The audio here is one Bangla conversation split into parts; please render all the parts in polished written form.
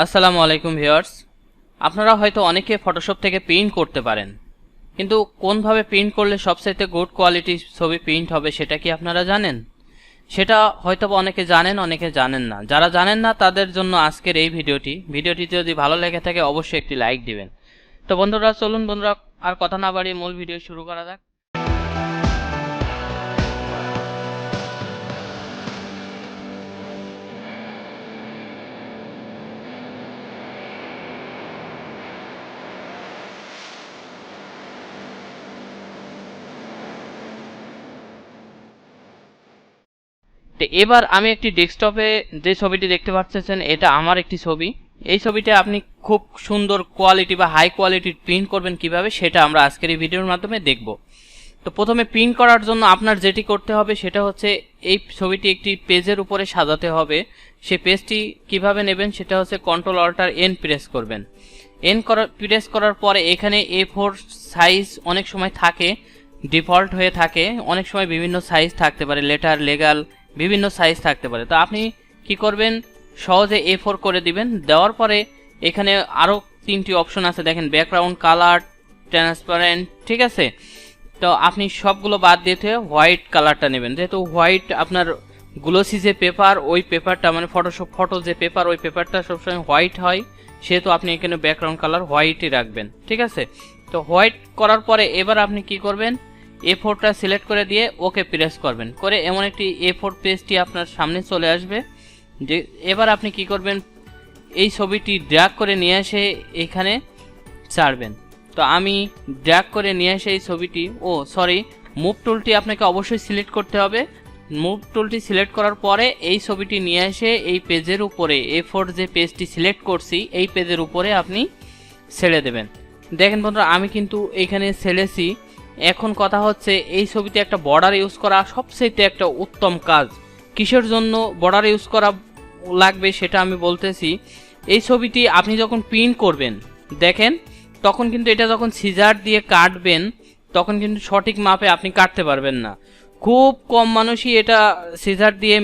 আসসালামু আলাইকুম ভিউয়ার্স, আপনারা হয়তো অনেকে ফটোশপ থেকে প্রিন্ট করতে পারেন, কিন্তু কোনভাবে প্রিন্ট করলে সবচাইতে গুড কোয়ালিটির ছবি প্রিন্ট হবে সেটা কি আপনারা জানেন? সেটা হয়তো অনেকে জানেন, অনেকে জানেন না। যারা জানেন না তাদের জন্য আজকের এই ভিডিওটি যদি ভালো লেগে থাকে অবশ্যই একটি লাইক দিবেন। তো বন্ধুরা চলুন আর কথা না বাড়িয়ে মূল ভিডিও শুরু করা যাক। তো এবার আমি একটি ডেস্কটপে যে ছবিটি দেখতে পাচ্ছেন এটা আমার একটি ছবি। এই ছবিটা আপনি খুব সুন্দর কোয়ালিটি বা হাই কোয়ালিটির প্রিন্ট করবেন কিভাবে সেটা আমরা আজকের এই ভিডিওর মাধ্যমে দেখব। তো প্রথমে প্রিন্ট করার জন্য আপনার যেটি করতে হবে সেটা হচ্ছে এই ছবিটি একটি পেজের উপরে সাজাতে হবে। সেই পেজটি কিভাবে নেবেন সেটা হচ্ছে Ctrl+Alt+N প্রেস করবেন। প্রেস করার পরে এখানে A4 সাইজ অনেক সময় থাকে, ডিফল্ট হয়ে থাকে, অনেক সময় বিভিন্ন সাইজ থাকতে পারে, লেটার লেগাল বিভিন্ন সাইজ থাকতে পারে। তো আপনি কি করবেন, সহজে A4 করে দিবেন। দেওয়ার পরে এখানে আরও 3টি অপশন আছে, দেখেন ব্যাকগ্রাউন্ড, কালার, ট্রান্সপারেন্ট, ঠিক আছে। তো আপনি সবগুলো বাদ দিতে হোয়াইট কালারটা নেবেন, যেহেতু হোয়াইট আপনার গ্লোসি যে পেপার ওই পেপারটা মানে ফটোশপ ফটো যে পেপার ওই পেপারটা সবসময় হোয়াইট হয়, সেহেতু আপনি এখানে ব্যাকগ্রাউন্ড কালার হোয়াইটই রাখবেন, ঠিক আছে। তো হোয়াইট করার পরে এবার আপনি কি করবেন, A4টা সিলেক্ট করে দিয়ে ওকে প্রেস করবেন, করে এমন একটি A4 পেজটি আপনার সামনে চলে আসবে। যে এবার আপনি কি করবেন, এই ছবিটি ড্র্যাগ করে নিয়ে এসে এখানে ছাড়বেন। তো আমি ড্র্যাগ করে নিয়ে এসে এই ছবিটি মুভ টুলটি আপনাকে অবশ্যই সিলেক্ট করতে হবে। মুভ টুলটি সিলেক্ট করার পরে এই ছবিটি নিয়ে এসে এই পেজের উপরে A4 যে পেজটি সিলেক্ট করছি এই পেজের উপরে আপনি ছেড়ে দেবেন। দেখেন বন্ধুরা, আমি কিন্তু এখানে ছেড়েছি। এখন কথা হচ্ছে এই ছবিতে একটা বর্ডার ইউজ করা সবচেয়ে একটা উত্তম কাজ। কিসের জন্য বর্ডার ইউজ করা লাগবে সেটা আমি বলতেছি। এই ছবিটি আপনি যখন প্রিন্ট করবেন দেখেন, তখন কিন্তু এটা যখন সিজার দিয়ে কাটবেন তখন কিন্তু সঠিক মাপে আপনি কাটতে পারবেন না। খুব কম মানুষই এটা সিজার দিয়ে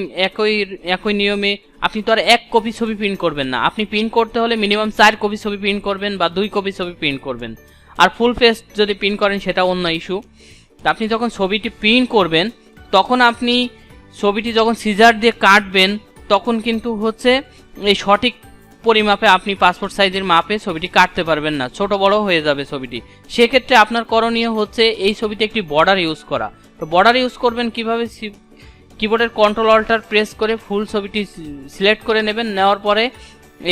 একই নিয়মে, আপনি তো আর 1 কপি ছবি প্রিন্ট করবেন না। আপনি প্রিন্ট করতে হলে মিনিমাম 4 কপি ছবি প্রিন্ট করবেন বা 2 কপি ছবি প্রিন্ট করবেন। আর ফুল পেজ যদি প্রিন্ট করেন সেটা অন্য ইস্যু। তা আপনি যখন ছবিটি প্রিন্ট করবেন তখন আপনি ছবিটি যখন সিজার দিয়ে কাটবেন তখন কিন্তু হচ্ছে এই সঠিক পরিমাপে আপনি পাসপোর্ট সাইজের মাপে ছবিটি কাটতে পারবেন না, ছোট বড় হয়ে যাবে ছবিটি। সেক্ষেত্রে আপনার করণীয় হচ্ছে এই ছবিতে একটি বর্ডার ইউজ করা। তো বর্ডার ইউজ করবেন কিভাবে, কিবোর্ডের Ctrl+Alt প্রেস করে ফুল ছবিটি সিলেক্ট করে নেবেন। নেওয়ার পরে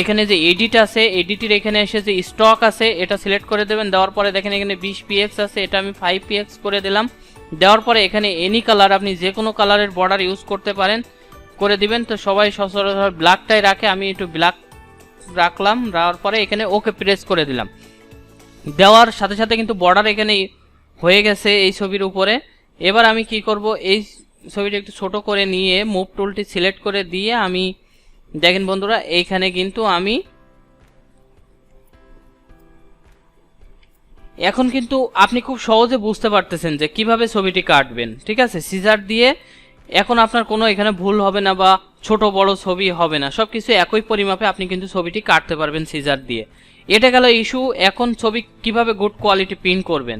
এখানে যে এডিট আছে, এডিটের এখানে এসে যে স্টক আছে এটা সিলেক্ট করে দেবেন। দেওয়ার পরে দেখেন এখানে 20px আছে, এটা আমি 5px করে দিলাম। দেওয়ার পরে এখানে এনি কালার, আপনি যে কোনো কালারের বর্ডার ইউজ করতে পারেন, করে দিবেন। তো সবাই সচরাচর ব্ল্যাকটাই রাখে, আমি একটু ব্ল্যাক রাখলাম। দেওয়ার পরে এখানে ওকে প্রেস করে দিলাম। দেওয়ার সাথে সাথে কিন্তু বর্ডার এখানে হয়ে গেছে এই ছবির উপরে। এবার আমি কি করব, এই ছবিটা একটু ছোট করে নিয়ে মুভ টুলটি সিলেক্ট করে দিয়ে আমি দেখেন বন্ধুরা এইখানে কিন্তু আমি এখন কিন্তু আপনি খুব সহজে বুঝতে পারতেছেন যে কিভাবে ছবিটি কাটবেন, ঠিক আছে। সিজার দিয়ে এখন আপনার কোনো এখানে ভুল হবে না বা ছোট বড় ছবি হবে না, সবকিছু একই পরিমাপে আপনি কিন্তু ছবিটি কাটতে পারবেন সিজার দিয়ে। এটা গেল ইস্যু। এখন ছবি কিভাবে গুড কোয়ালিটি প্রিন্ট করবেন।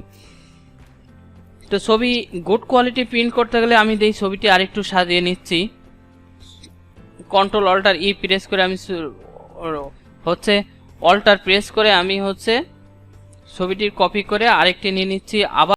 তো ছবি গুড কোয়ালিটি প্রিন্ট করতে গেলে আমি এই ছবিটি আরেকটু সাজিয়ে নিচ্ছি। Ctrl+Alt+E প্রেস করে আমি অল্টার প্রেস করে আমি ছবিটির কপি করে আরেকটি নিয়ে নিচ্ছি। আবার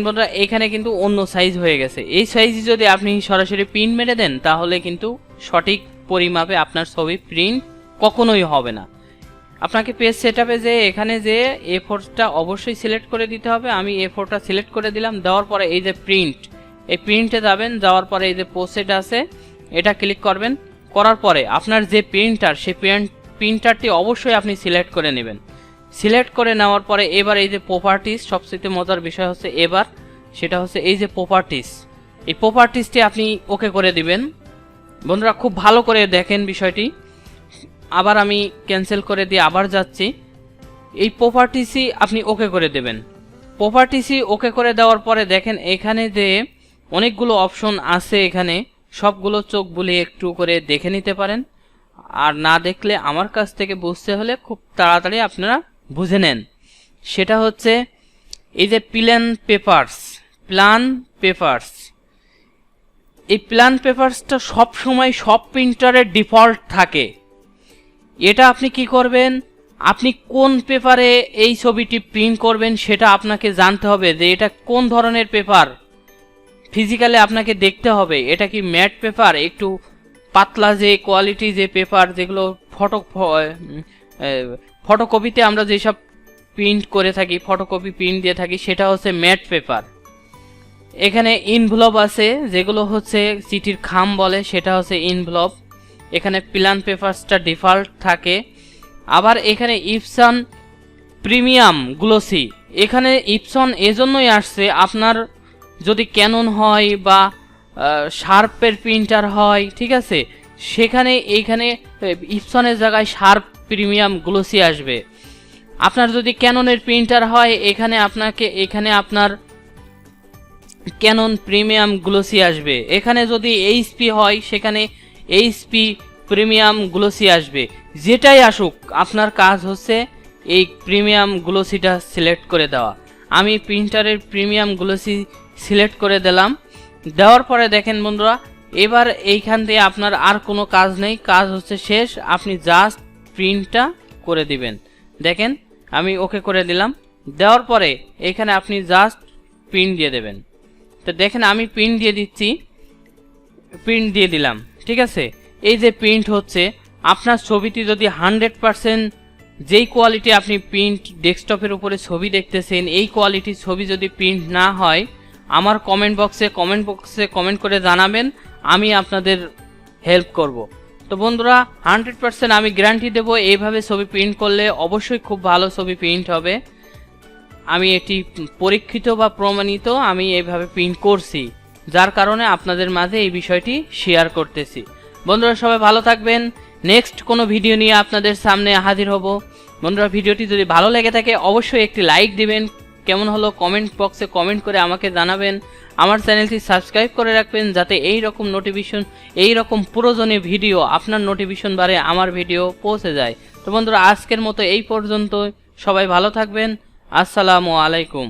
বন্ধুরা এখানে কিন্তু অন্য সাইজ হয়ে গেছে। এই সাইজে যদি আপনি সরাসরি প্রিন্ট মেরে দেন তাহলে কিন্তু সঠিক পরিমাপে আপনার ছবি প্রিন্ট কখনোই হবে না। আপনাকে পেজ সেটআপে যে এখানে যে A4টা অবশ্যই সিলেক্ট করে দিতে হবে। আমি A4টা সিলেক্ট করে দিলাম। দেওয়ার পরে এই যে প্রিন্ট, এই প্রিন্টে যাবেন। যাওয়ার পরে এই যে পোস্ট আছে এটা ক্লিক করবেন। করার পরে আপনার যে প্রিন্টার সেই প্রিন্টারটি অবশ্যই আপনি সিলেক্ট করে নেবেন। সিলেক্ট করে নেওয়ার পরে এবার এই যে প্রপার্টিস, সবচেয়ে মজার বিষয় হচ্ছে এবার সেটা হচ্ছে এই যে প্রপার্টিস, এই প্রপার্টিসটি আপনি ওকে করে দিবেন। বন্ধুরা খুব ভালো করে দেখেন বিষয়টি। আবার আমি ক্যান্সেল করে দিয়ে আবার যাচ্ছি। এই প্রপার্টিসই আপনি ওকে করে দেবেন। প্রপার্টিসই ওকে করে দেওয়ার পরে দেখেন এখানে যে অনেকগুলো অপশন আছে, এখানে সবগুলো চোখ বুলিয়ে একটু করে দেখে নিতে পারেন। আর না দেখলে আমার কাছ থেকে বুঝতে হলে খুব তাড়াতাড়ি আপনারা বুঝে নেন। সেটা হচ্ছে এই যে প্ল্যান পেপারস, এই প্ল্যান পেপারসটা সব সময় সব প্রিন্টারের ডিফল্ট থাকে। এটা আপনি কি করবেন, আপনি কোন পেপারে এই ছবিটি প্রিন্ট করবেন সেটা আপনাকে জানতে হবে যে এটা কোন ধরনের পেপার। ফিজিক্যালি আপনাকে দেখতে হবে এটা কি ম্যাট পেপার, একটু পাতলা যে কোয়ালিটি যে পেপার যেগুলো ফটোকপিতে আমরা যেসব প্রিন্ট করে থাকি, ফটোকপি প্রিন্ট দিয়ে থাকি, সেটা হচ্ছে ম্যাট পেপার। এখানে ইনভলভ আছে যেগুলো হচ্ছে চিঠির খাম বলে, সেটা হচ্ছে ইনভলভ। এখানে প্ল্যান পেপারসটা ডিফল্ট থাকে। আবার এখানে ইপসন প্রিমিয়াম গ্লোসি, এখানে ইপসন এজন্যই আসছে আপনার যদি ক্যানন হয় বা শার্পের প্রিন্টার হয়, ঠিক আছে, সেখানে এইখানে ইপসনের জায়গায় শার্প প্রিমিয়াম গ্লোসি আসবে। আপনার যদি ক্যাননের প্রিন্টার হয় এখানে আপনার ক্যানন প্রিমিয়াম গ্লোসি আসবে। এখানে যদি এইচপি হয় সেখানে এইচপি প্রিমিয়াম গ্লোসি আসবে। যেটাই আসুক আপনার কাজ হচ্ছে এই প্রিমিয়াম গ্লোসিটা সিলেক্ট করে দেওয়া। আমি প্রিন্টারের প্রিমিয়াম গ্লোসি সিলেক্ট করে দিলাম। দেওয়ার পরে দেখেন বন্ধুরা এবার এইখান থেকে আপনার আর কোনো কাজ নেই, কাজ হচ্ছে শেষ। আপনি জাস্ট প্রিন্টটা করে দিবেন। দেখেন আমি ওকে করে দিলাম। দেওয়ার পরে এখানে আপনি জাস্ট প্রিন্ট দিয়ে দেবেন। তো দেখেন আমি প্রিন্ট দিয়ে দিলাম, ঠিক আছে। এই যে প্রিন্ট হচ্ছে, আপনার ছবিটি যদি 100% যেই কোয়ালিটি আপনি প্রিন্ট ডেস্কটপের উপরে ছবি দেখতেছেন এই কোয়ালিটির ছবি যদি প্রিন্ট না হয় আমার কমেন্ট বক্সে কমেন্ট করে জানাবেন, আমি আপনাদের হেল্প করব। তো বন্ধুরা 100% আমি গ্যারান্টি দেবো এইভাবে ছবি প্রিন্ট করলে অবশ্যই খুব ভালো ছবি প্রিন্ট হবে। আমি এটি পরীক্ষিত বা প্রমাণিত, আমি এইভাবে প্রিন্ট করছি, যার কারণে আপনাদের মাঝে এই বিষয়টি শেয়ার করতেছি। বন্ধুরা সবাই ভালো থাকবেন। নেক্সট কোনো ভিডিও নিয়ে আপনাদের সামনে হাজির হব। বন্ধুরা ভিডিওটি যদি ভালো লেগে থাকে অবশ্যই একটি লাইক দিবেন, কেমন হলো কমেন্ট বক্সে কমেন্ট করে আমাকে জানাবেন। আমার চ্যানেলটি সাবস্ক্রাইব করে রাখবেন যাতে এই রকম প্রয়োজনীয় ভিডিও আপনার নোটিফিকেশন বারে আমার ভিডিও পৌঁছে যায়। তো বন্ধুরা আজকের মতো এই পর্যন্ত, সবাই ভালো থাকবেন। আসসালামু আলাইকুম।